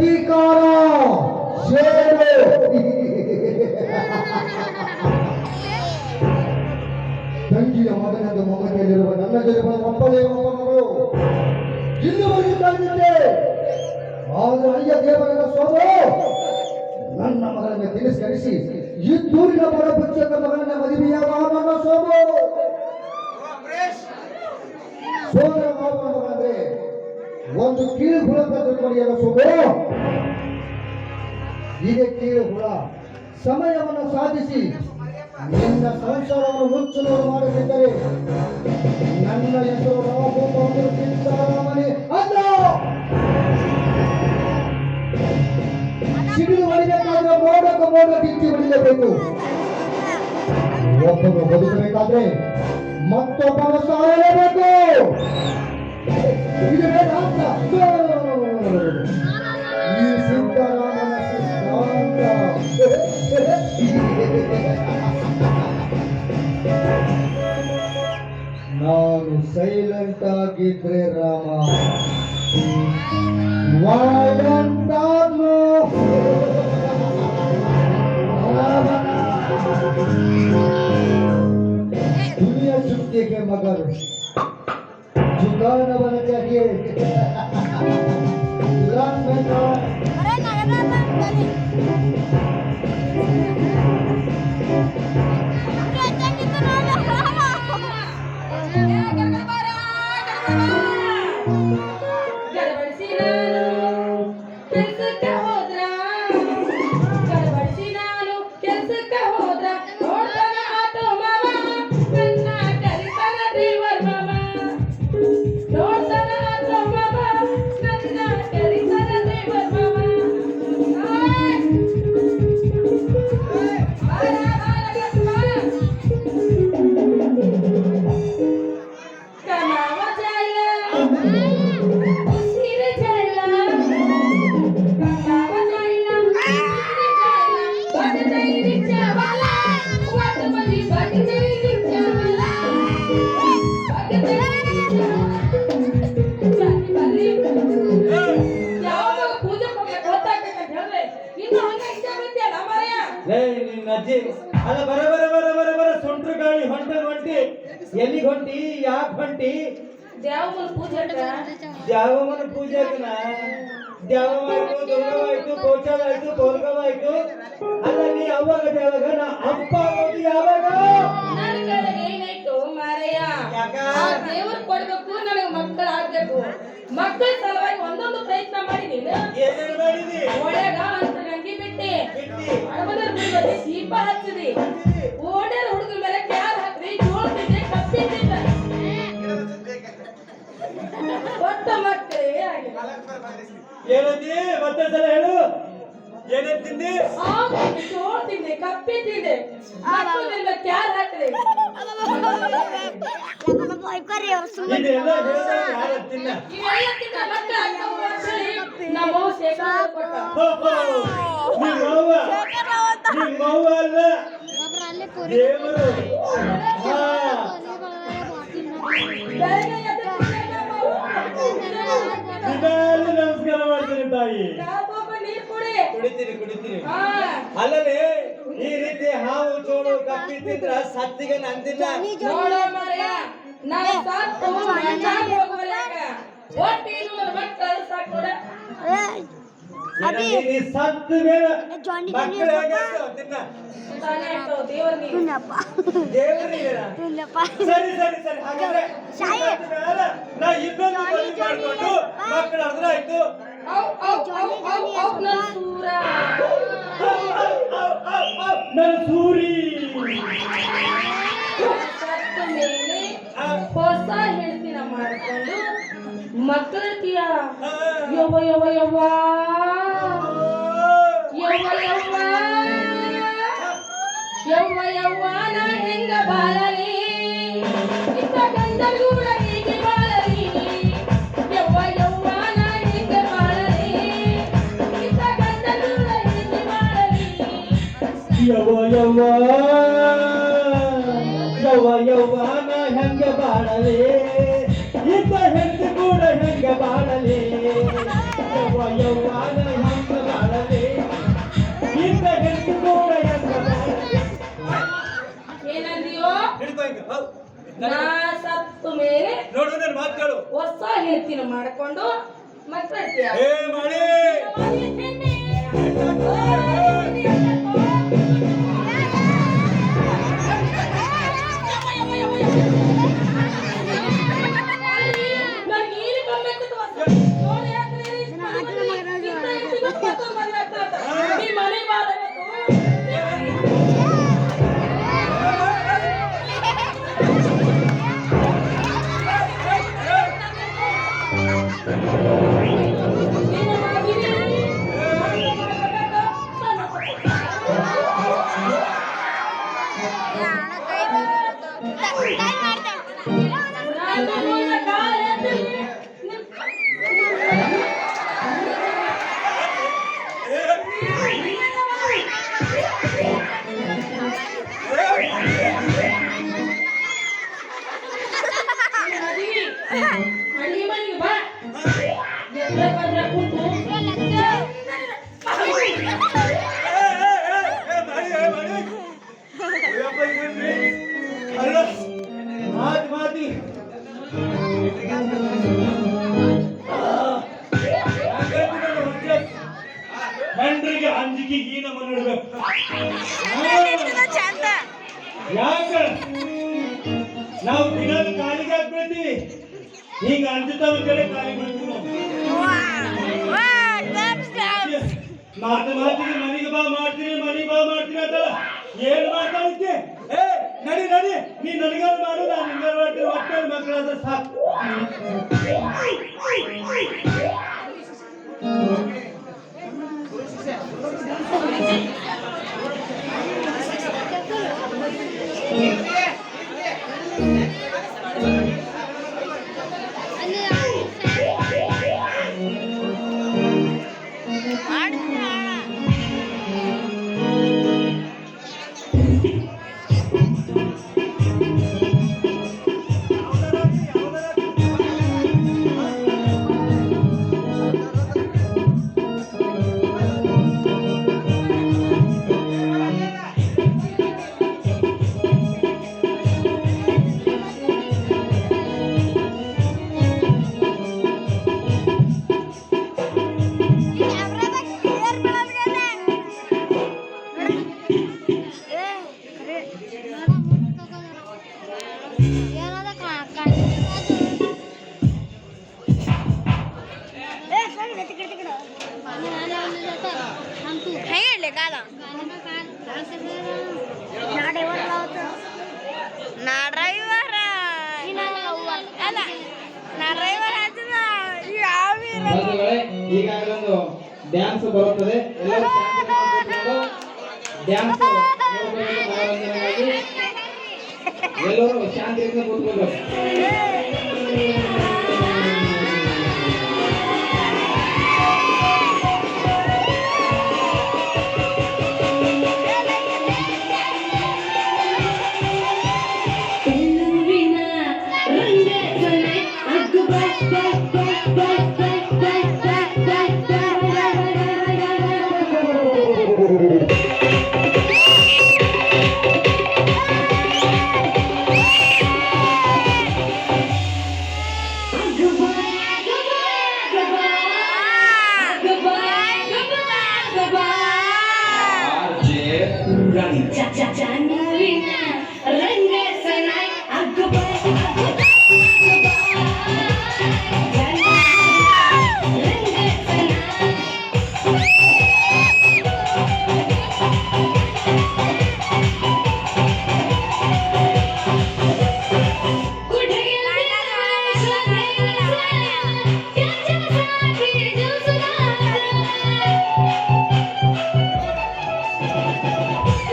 ಪ್ರತೀಕಾರ ತಂಗಿಯ ಮಗನದ ಮಮತೆಯಲ್ಲಿರುವ ನನ್ನ ಜೊತೆ ಒಪ್ಪದೇ ಒಬ್ಬ ಮಗಳು ಇಲ್ಲಿವರೆಗೂ ತಂದಿದ್ದೆ. ಆದ್ರೆ ಅಯ್ಯ ದೇವರ ಸೋದು ನನ್ನ ಮಗನನ್ನು ತಿರಸ್ಕರಿಸಿ ಇದ್ದೂರಿನ ಬಡ ಪಕ್ಷದ ಮಗನ ಮದುವೆಯಾದ ನನ್ನ ಸೋದು ಸೋದರ ಮಾವನ ಮಗನಂದ್ರೆ ಒಂದು ಕೀಳು ಹುಳ ತಿಳ್ಕೊಂಡಿಯಲ್ಲ ಸೋದು. ಇದೇ ಕೀಳು ಹುಳ ಸಮಯವನ್ನು ಸಾಧಿಸಿ ನಿನ್ನ ಸಂಸಾರವನ್ನು ಮುಚ್ಚಲು ಮಾಡಬೇಕರೆ ನನ್ನ ಹೆಸರು ರಾಮನೇ ಅಲ್ಲ. ಸಿಡಿಲು ಹೊಡಿಬೇಕಾದ್ರೆ ಮೋಡ ತಿಕ್ಕಿ ಹೊಡಿಲೇಬೇಕು. ಒಬ್ಬನು ಬದುಕಬೇಕಾದ್ರೆ ಮತ್ತೊಬ್ಬನ ಸಾಯಲೇಬೇಕು. ಇದು ವೇದಾಂತ. ಈ ಸಿದ್ದರಾಮನ ಸಿದ್ಧಾಂತ. ನಾನು ಸೈಲೆಂಟ್ ಆಗಿದ್ರೆ ರಾಮ ವೈಲೆಂಟ್ ಆದ್ನು दुनिया चुपके के मगर जुगान वाला चाहिए दुरान में तो ಅಲ್ಲ ಬರ ಬರ ಬರ ಬರ ಬರ ಸೊಂಟ್ರ ಗಾಳಿ ಹೊಂಟಿ ಎಲ್ಲಿಗೆ ಹೊಂಟಿ ಯಾಕೆ ಹೊಂಟಿ? ದ್ಯಾವಮ್ಮನ ಪೂಜೆಕನ ದ್ಯಾವವಾಯ್ತು ದುರ್ಗವಾಯ್ತು ಪೌಚವಾಯ್ತು ಪೌರ್ಗವಾಯ್ತು. ಅಲ್ಲ ನೀ ಅವಾಗ ದೇವಾಗ ನಾ ಅಪ್ಪ ಆಗೋದು ಯಾವಾಗ? ನನ್ನ ಕಡೆಗೆ ಏನಾಯ್ತು ಮಾರಯ್ಯ? ದೇವ್ರ ಕೊಡ್ಬೇಕು, ನನಗೆ ಮಕ್ಕಳು ಆಗ್ಬೇಕು. ಮಕ್ಕಳ ಸಲುವಾಗಿ ಒಂದೊಂದು ಪ್ರಯತ್ನ ಮಾಡಿ ನೀನು ಏನೇನು ಮಾಡಿದಿ? ಒಳಗ ಅಂತ ಗಂಗಿ ಬಿಟ್ಟಿ ಅಡಬದ ದೀಪ ಹಚ್ಚಿದಿ. ಓಡ್ಯಾರ ಹುಡುಗ ಮೇಲೆ ಕ್ಯಾರ್ ಹಾಕ್ರಿ, ಜೋಳ್ತಿದ್ದೆ ಕಪ್ಪಿದ್ದಿದ್ದ ಒಟ್ಟ ಮಕ್ಕಳೇ ಆಗಿದೆ. ಏನಂದಿ? ಮತ್ತೆ ಸಲ ಹೇಳು. ಏನೇನ್ ತಿಂದಿ? ಜೋಳ್ ತಿಂದೆ, ಕಪ್ಪಿ ತಿಂದೆ, ಮಕ್ಕಳಿಂದ ಕ್ಯಾರ್ ಹಾಕ್ರಿ. ಇದೆಲ್ಲ ಯಾರ ತಿನ್ನ? ಇವೆಲ್ಲ ತಿಂದ ಮಕ್ಕಳು ಆಗ್ತಾವು ಅಂತೇಳಿ ನಮ್ಮ ಶೇಖರ ಕೊಟ್ಟ. ನಿಮ್ಮವ್ವ ಅಲ್ಲ ದೇವರು. ಬೆಳಗ್ಗೆ ಎದ್ದು ದಿನಾಲು ನಮಸ್ಕಾರ ಮಾಡ್ತೀನಿ ತಾಯಿ. ನೀರು ಕುಡಿ. ಕುಡಿತೀನಿ. ಅಲ್ಲದೆ ಈ ರೀತಿ ಹಾವು ಚೋಳು ಕಪ್ಪಿ ತಿಂದ್ರ ಸತ್ತಿಗೆ ನಂದಿಲ್ಲ. ನೋಡ ಮಾರ್ಯ, ನಾನು ಸಾಕು ಮಣ್ಣಾಗಿ ಹೋಗಲಾಗ ಒಟ್ಟು ಇನ್ನು ನನ್ನ ಮಕ್ಕಳು ಸಾಕು ನೋಡ. ನೀ ಸತ್ತ ಮೇಲೆ ಮಕ್ಕಳು ಹೇಗಾಯ್ತು ತಿನ್ನ? ದೇವರಿಗೆ ಸರಿ ಹಾಗಾದ್ರೆ ನಾ ಇನ್ನೊಂದು ಮದುವೆ ಮಾಡ್ಕೊಂಡು ಮಕ್ಕಳು ಅದ್ರ ಆಯ್ತು. ನನ್ನ ಸೂರಿ ಹೊಸ ಹೆಣ್ತಿನ ಮಾಡ್ಕೊಂಡು ಮಕ್ಕಳತಿಯ ಯವ್ವ ಯವ್ವ ಯವ್ವ ಯವ್ವ ಯವ್ವ ಯವ್ವ ಯವ್ವ ನಾ ಹೆಂಗ ಬಾಳಲಿ ಇಂಥ ಗಂಡಗೂಡ ಹೀಗೆ ಬಾಳಲಿ. ಯವ್ವ ಯವ್ವ ನಾ ಹೆಂಗ ಬಾಳಲಿ ಇಂಥ ಗಂಡಗೂಡ ಹೀಗೆ ಬಾಳಲಿ. ಯವ್ವ ಯವ್ವ ನಾ ಹೆಂಗ ಬಾಳಲಿ ಇಂಥ ಹೆಂಡತಿ ಕೂಡ ಹೆಂಗ ಬಾಳಲಿ. ಯವ್ವ ನಾ ನಾ ಸತ್ತು ಮೇಲೆ ನೋಡು ನನ್ನ ಮಾತು ಕೇಳು. ಹೊಸ ಹೆಂಡತಿನ ಮಾಡ್ಕೊಂಡು ಮಕ್ಕಳ ಏ ಮಾಡಿ ಹಳ್ಳಿ ಮನೆಗೆ ಬಾ ಎಲ್ಲ ಬಂದ್ರೆ ಕೂತು ಮಾತಿ ಗಂಡ್ರಿಗೆ ಅಂಜಿಕೆ ಈ ನಮ್ಮ ನಡ್ಬೇಕು. ಯಾಕ ನಾವು ದಿನ ಕಾಲಿಗೆ ಹಾಕ್ಬಿಡ್ತೀವಿ, ಹಿಂಗ ಅಂಜುತ್ತಾವ ಕಡೆ ಕಾಲಿಗೆ ಬಿಡ್ತೀವಿ ಮಾತು ಮಾತಿಗೆ ಮನೆಗೆ ಬಾ ಮಾಡ್ತೀನಿ ಮನೆಗೆ ಬಾ ಮಾಡ್ತೀನಿ ಅಂತ ಏನ್ ಮಾಡ್ತಾ ಇದ್ದೆ? ಏ ನಡಿ ನಡಿ, ನೀ ನನಗಾರು ಮಾಡು, ನಾನು ನಿಂಗಾರು ಮಾಡ್ತೀನಿ, ಒಟ್ಟು ಮಕ್ಕಳಾದ್ರೆ ಸಾಕು. ಈಗಾಗಲೇ ಒಂದು ಡ್ಯಾನ್ಸ್ ಬರುತ್ತದೆ, ಎಲ್ಲರೂ ಡ್ಯಾನ್ಸ್ ಮನೋರಂಜನೆಗಾಗಿ ಎಲ್ಲರೂ ಶಾಂತಿಯಿಂದ ಕೂತ್ಕೊಳ್ಬೇಕು.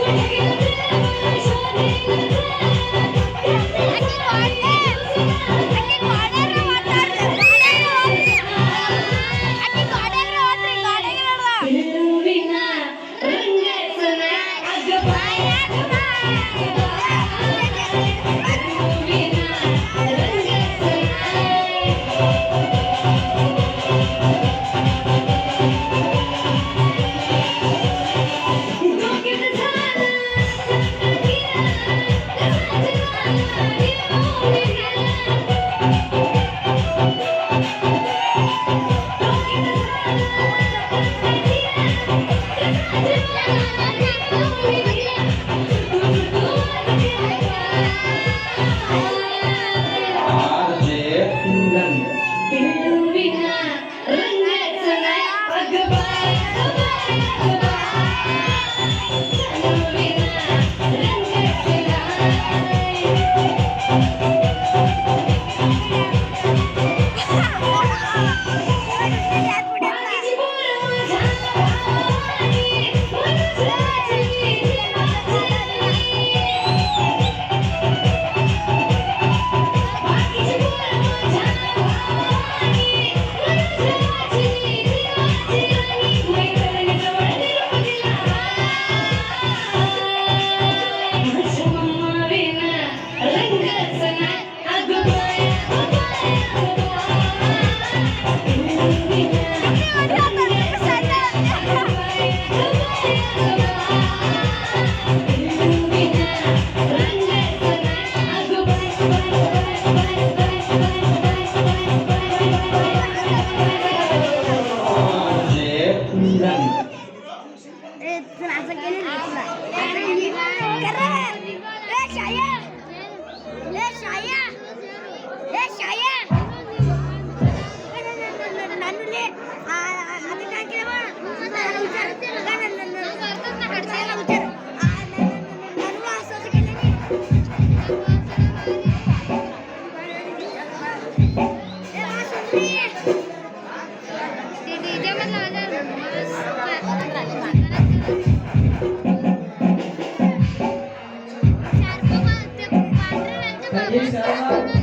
Thank you. संजय शर्मा